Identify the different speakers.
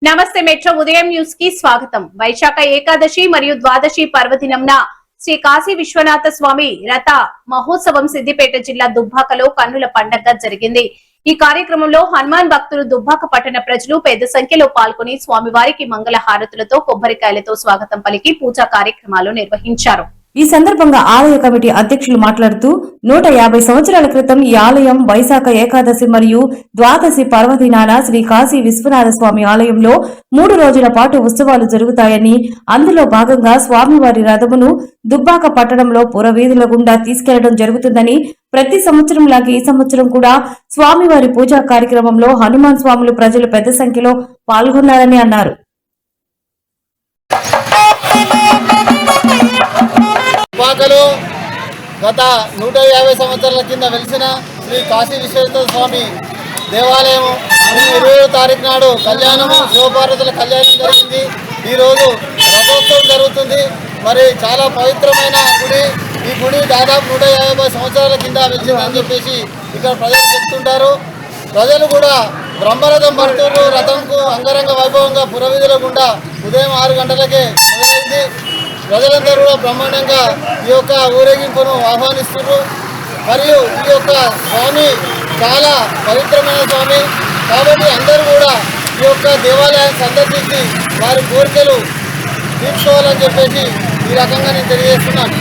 Speaker 1: నమస్తే మెట్రో ఉదయం న్యూస్ కి స్వాగతం. వైశాఖ ఏకాదశి మరియు ద్వాదశి పర్వదినంన శ్రీ కాశీ విశ్వనాథ స్వామి రథ మహోత్సవం సిద్దిపేట జిల్లా దుబ్బాకలో కన్నుల పండగగా జరిగింది. ఈ కార్యక్రమంలో హనుమాన్ భక్తులు దుబ్బాక పట్టణ ప్రజలు పెద్ద సంఖ్యలో పాల్గొని స్వామివారికి మంగళ హారతులతో కొబ్బరికాయలతో స్వాగతం పలికి పూజా కార్యక్రమాలు నిర్వహించారు.
Speaker 2: ఈ సందర్భంగా ఆలయ కమిటీ అధ్యక్షులు మాట్లాడుతూ 150 సంవత్సరాల క్రితం ఈ ఆలయం వైశాఖ ఏకాదశి మరియు ద్వాదశి పర్వదినాన శ్రీ కాశీ విశ్వనాథ స్వామి ఆలయంలో 3 రోజుల పాటు ఉత్సవాలు జరుగుతాయని, అందులో భాగంగా స్వామివారి రథమును దుబ్బాక పట్టణంలో పురవీధుల గుండా తీసుకెళ్లడం జరుగుతుందని, ప్రతి సంవత్సరం లాగే ఈ సంవత్సరం కూడా స్వామివారి పూజా కార్యక్రమంలో హనుమాన్ స్వాములు ప్రజలు పెద్ద సంఖ్యలో పాల్గొన్నారని అన్నారు.
Speaker 3: దుబ్బాకలో గత 150 సంవత్సరాల కింద వెలిసిన శ్రీ కాశీ విశ్వనాథ స్వామి దేవాలయం 20వ తారీఖు నాడు కళ్యాణము, శివపార్వతుల కళ్యాణం జరిగింది. ఈరోజు రథోత్సవం జరుగుతుంది. మరి చాలా పవిత్రమైన గుడి. ఈ గుడి దాదాపు 150 సంవత్సరాల కింద వెలిసిందని చెప్పేసి ఇక్కడ ప్రజలు చెప్తుంటారు. ప్రజలు కూడా బ్రహ్మరథం భక్తులు రథంకు అంగరంగ వైభవంగా పురవీధుల గుండా ఉదయం 6 గంటలకే మొదలైంది. ప్రజలందరూ కూడా బ్రహ్మాండంగా ఈ యొక్క ఊరేగింపును ఆహ్వానిస్తున్నారు. మరియు ఈ యొక్క స్వామి చాలా పవిత్రమైన స్వామి కాబట్టి అందరూ కూడా ఈ యొక్క దేవాలయాన్ని సందర్శించి వారి కోరికలు తీర్చుకోవాలని చెప్పేసి ఈ రకంగా నేను తెలియజేస్తున్నాను.